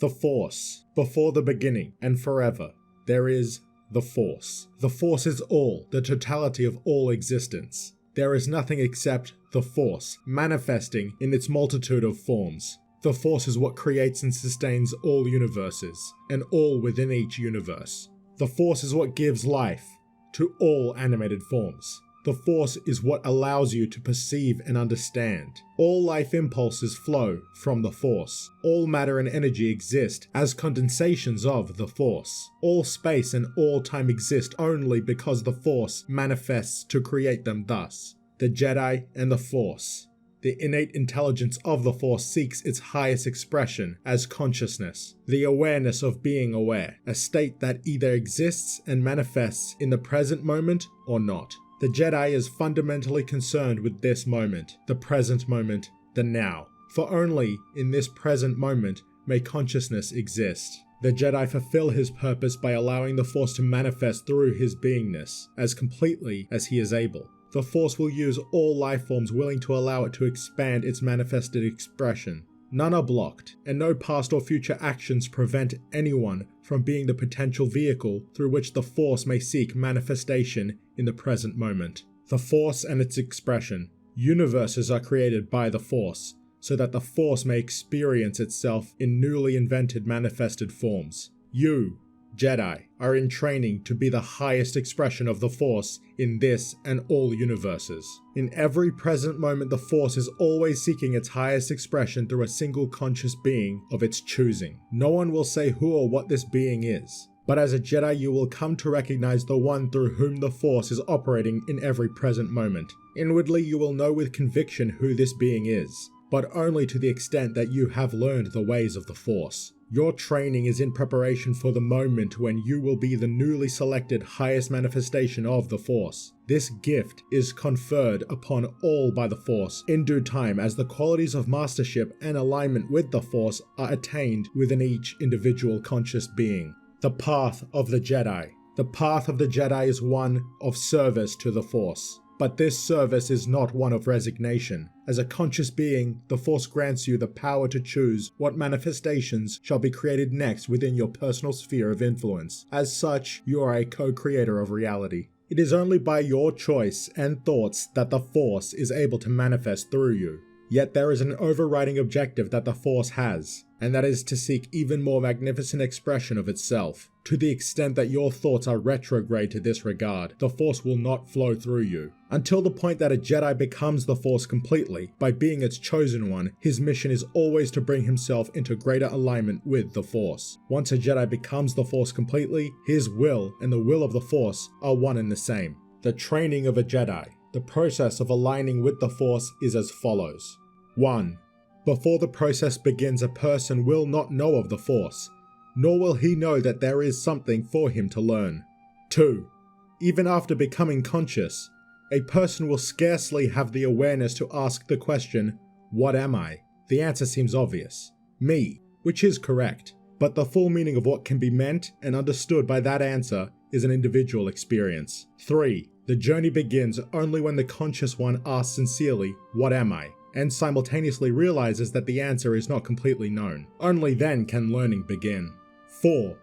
The Force. Before the beginning and forever, there is the Force. The Force is all, the totality of all existence. There is nothing except the Force, manifesting in its multitude of forms. The Force is what creates and sustains all universes, and all within each universe. The Force is what gives life to all animated forms. The Force is what allows you to perceive and understand. All life impulses flow from the Force. All matter and energy exist as condensations of the Force. All space and all time exist only because the Force manifests to create them thus. The Jedi and the Force. The innate intelligence of the Force seeks its highest expression as consciousness, the awareness of being aware, a state that either exists and manifests in the present moment or not. The Jedi is fundamentally concerned with this moment, the present moment, the now. For only in this present moment may consciousness exist. The Jedi fulfill his purpose by allowing the Force to manifest through his beingness as completely as he is able. The Force will use all life forms willing to allow it to expand its manifested expression. None are blocked, and no past or future actions prevent anyone from being the potential vehicle through which the Force may seek manifestation in the present moment. The Force and its expression. Universes are created by the Force, so that the Force may experience itself in newly invented manifested forms. You, Jedi, are in training to be the highest expression of the Force in this and all universes. In every present moment, the Force is always seeking its highest expression through a single conscious being of its choosing. No one will say who or what this being is, but as a Jedi you will come to recognize the one through whom the Force is operating in every present moment. Inwardly you will know with conviction who this being is, but only to the extent that you have learned the ways of the Force. Your training is in preparation for the moment when you will be the newly selected highest manifestation of the Force. This gift is conferred upon all by the Force in due time as the qualities of mastership and alignment with the Force are attained within each individual conscious being. The path of the Jedi. The path of the Jedi is one of service to the Force. But this service is not one of resignation. As a conscious being, the Force grants you the power to choose what manifestations shall be created next within your personal sphere of influence. As such, you are a co-creator of reality. It is only by your choice and thoughts that the Force is able to manifest through you. Yet there is an overriding objective that the Force has, and that is to seek even more magnificent expression of itself. To the extent that your thoughts are retrograde to this regard, the Force will not flow through you. Until the point that a Jedi becomes the Force completely, by being its chosen one, his mission is always to bring himself into greater alignment with the Force. Once a Jedi becomes the Force completely, his will and the will of the Force are one and the same. The training of a Jedi. The process of aligning with the Force is as follows. 1. Before the process begins, a person will not know of the Force, nor will he know that there is something for him to learn. 2. Even after becoming conscious, a person will scarcely have the awareness to ask the question, "What am I?" The answer seems obvious. Me, which is correct, but the full meaning of what can be meant and understood by that answer is an individual experience. 3. The journey begins only when the conscious one asks sincerely, "What am I?" and simultaneously realizes that the answer is not completely known. Only then can learning begin. 4.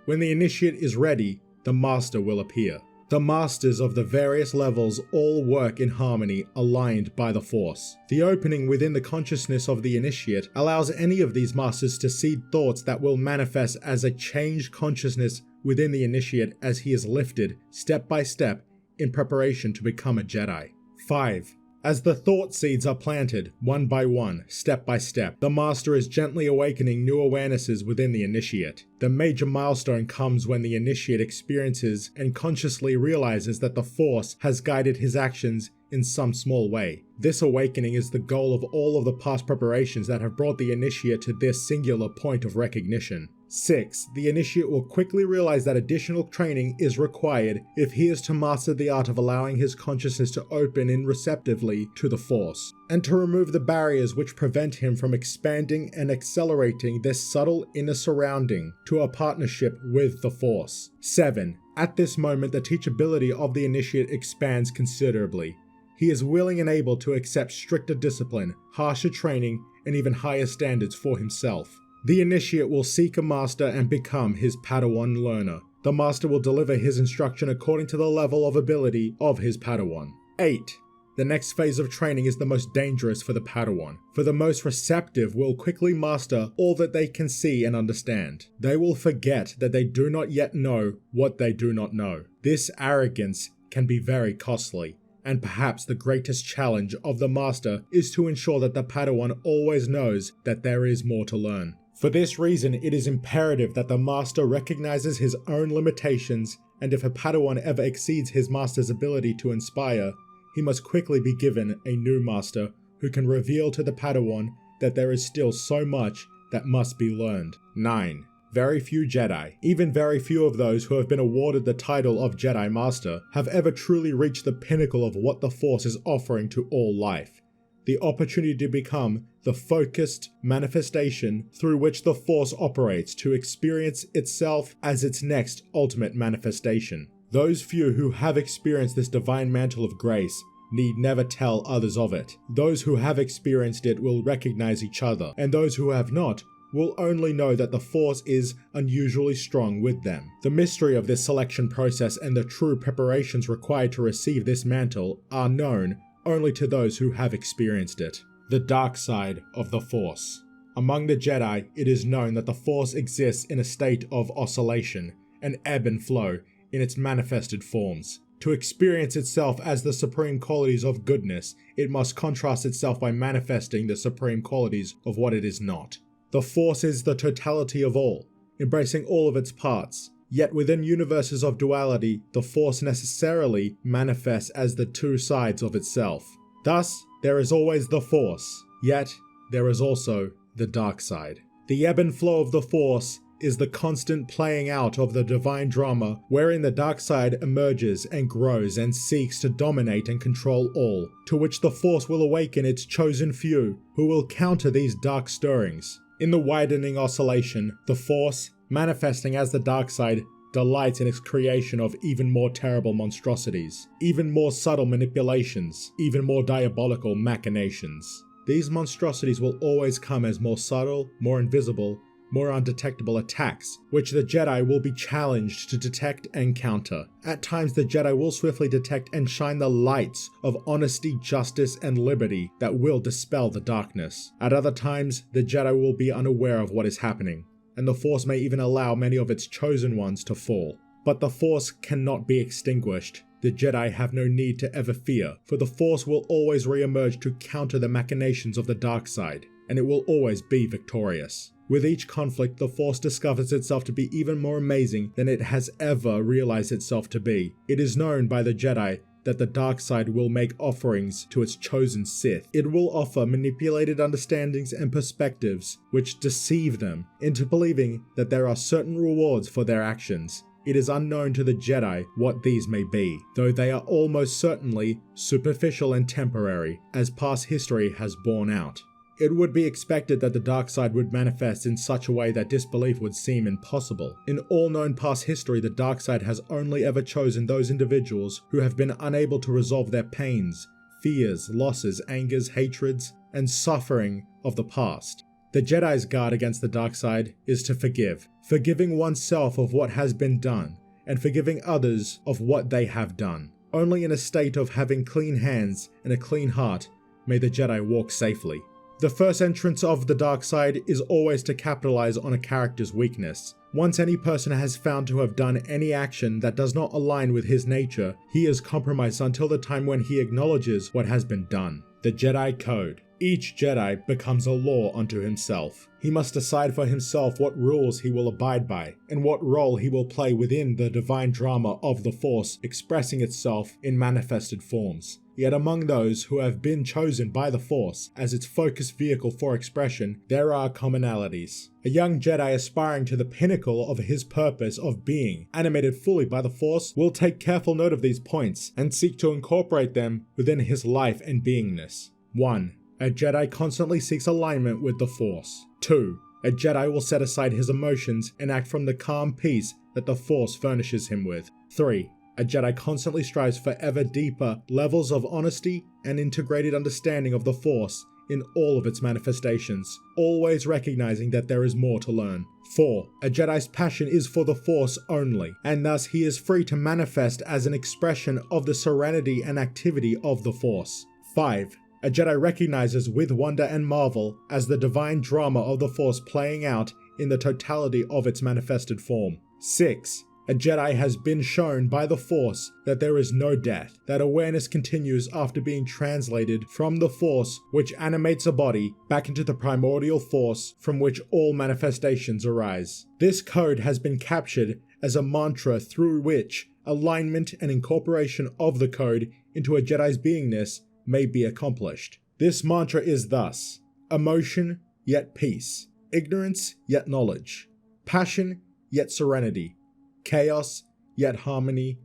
When the initiate is ready, the master will appear. The masters of the various levels all work in harmony, aligned by the Force. The opening within the consciousness of the initiate allows any of these masters to seed thoughts that will manifest as a changed consciousness within the initiate as he is lifted, step by step, in preparation to become a Jedi. 5. As the thought seeds are planted, one by one, step by step, the master is gently awakening new awarenesses within the initiate. The major milestone comes when the initiate experiences and consciously realizes that the Force has guided his actions in some small way. This awakening is the goal of all of the past preparations that have brought the initiate to this singular point of recognition. 6. The initiate will quickly realize that additional training is required if he is to master the art of allowing his consciousness to open in receptively to the Force, and to remove the barriers which prevent him from expanding and accelerating this subtle inner surrounding to a partnership with the Force. 7. At this moment, the teachability of the initiate expands considerably. He is willing and able to accept stricter discipline, harsher training, and even higher standards for himself. The initiate will seek a master and become his Padawan learner. The master will deliver his instruction according to the level of ability of his Padawan. 8. The next phase of training is the most dangerous for the Padawan, for the most receptive will quickly master all that they can see and understand. They will forget that they do not yet know what they do not know. This arrogance can be very costly, and perhaps the greatest challenge of the master is to ensure that the Padawan always knows that there is more to learn. For this reason, it is imperative that the master recognizes his own limitations, and if a Padawan ever exceeds his master's ability to inspire, he must quickly be given a new master who can reveal to the Padawan that there is still so much that must be learned. 9. Very few Jedi, even very few of those who have been awarded the title of Jedi Master, have ever truly reached the pinnacle of what the Force is offering to all life. The opportunity to become the focused manifestation through which the Force operates to experience itself as its next ultimate manifestation. Those few who have experienced this divine mantle of grace need never tell others of it. Those who have experienced it will recognize each other, and those who have not will only know that the Force is unusually strong with them. The mystery of this selection process and the true preparations required to receive this mantle are known only to those who have experienced it. The dark side of the Force. Among the Jedi, it is known that the Force exists in a state of oscillation, an ebb and flow in its manifested forms. To experience itself as the supreme qualities of goodness, it must contrast itself by manifesting the supreme qualities of what it is not. The Force is the totality of all, embracing all of its parts. Yet within universes of duality, the Force necessarily manifests as the two sides of itself. Thus, there is always the Force, yet there is also the dark side. The ebb and flow of the Force is the constant playing out of the divine drama wherein the dark side emerges and grows and seeks to dominate and control all, to which the Force will awaken its chosen few who will counter these dark stirrings. In the widening oscillation, the Force, manifesting as the dark side, delights in its creation of even more terrible monstrosities, even more subtle manipulations, even more diabolical machinations. These monstrosities will always come as more subtle, more invisible, more undetectable attacks, which the Jedi will be challenged to detect and counter. At times the Jedi will swiftly detect and shine the lights of honesty, justice, and liberty that will dispel the darkness. At other times, the Jedi will be unaware of what is happening, and the Force may even allow many of its chosen ones to fall. But the Force cannot be extinguished. The Jedi have no need to ever fear, for the Force will always re-emerge to counter the machinations of the dark side, and it will always be victorious. With each conflict, the Force discovers itself to be even more amazing than it has ever realized itself to be. It is known by the Jedi that the dark side will make offerings to its chosen Sith. It will offer manipulated understandings and perspectives which deceive them into believing that there are certain rewards for their actions. It is unknown to the Jedi what these may be, though they are almost certainly superficial and temporary, as past history has borne out. It would be expected that the dark side would manifest in such a way that disbelief would seem impossible. In all known past history, the dark side has only ever chosen those individuals who have been unable to resolve their pains, fears, losses, angers, hatreds, and suffering of the past. The Jedi's guard against the dark side is to forgive, forgiving oneself of what has been done, and forgiving others of what they have done. Only in a state of having clean hands and a clean heart may the Jedi walk safely. The first entrance of the dark side is always to capitalize on a character's weakness. Once any person has found to have done any action that does not align with his nature, he is compromised until the time when he acknowledges what has been done. The Jedi Code. Each Jedi becomes a law unto himself. He must decide for himself what rules he will abide by, and what role he will play within the divine drama of the Force expressing itself in manifested forms. Yet among those who have been chosen by the Force as its focused vehicle for expression, there are commonalities. A young Jedi aspiring to the pinnacle of his purpose of being, animated fully by the Force, will take careful note of these points and seek to incorporate them within his life and beingness. 1. A Jedi constantly seeks alignment with the Force. 2. A Jedi will set aside his emotions and act from the calm peace that the Force furnishes him with. 3. A Jedi constantly strives for ever deeper levels of honesty and integrated understanding of the Force in all of its manifestations, always recognizing that there is more to learn. 4. A Jedi's passion is for the Force only, and thus he is free to manifest as an expression of the serenity and activity of the Force. 5. A Jedi recognizes with wonder and marvel as the divine drama of the Force playing out in the totality of its manifested form. 6. A Jedi has been shown by the Force that there is no death, that awareness continues after being translated from the Force which animates a body back into the primordial Force from which all manifestations arise. This code has been captured as a mantra through which alignment and incorporation of the code into a Jedi's beingness may be accomplished. This mantra is thus: emotion yet peace, ignorance yet knowledge, passion yet serenity, chaos yet harmony,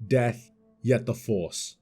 death yet the Force.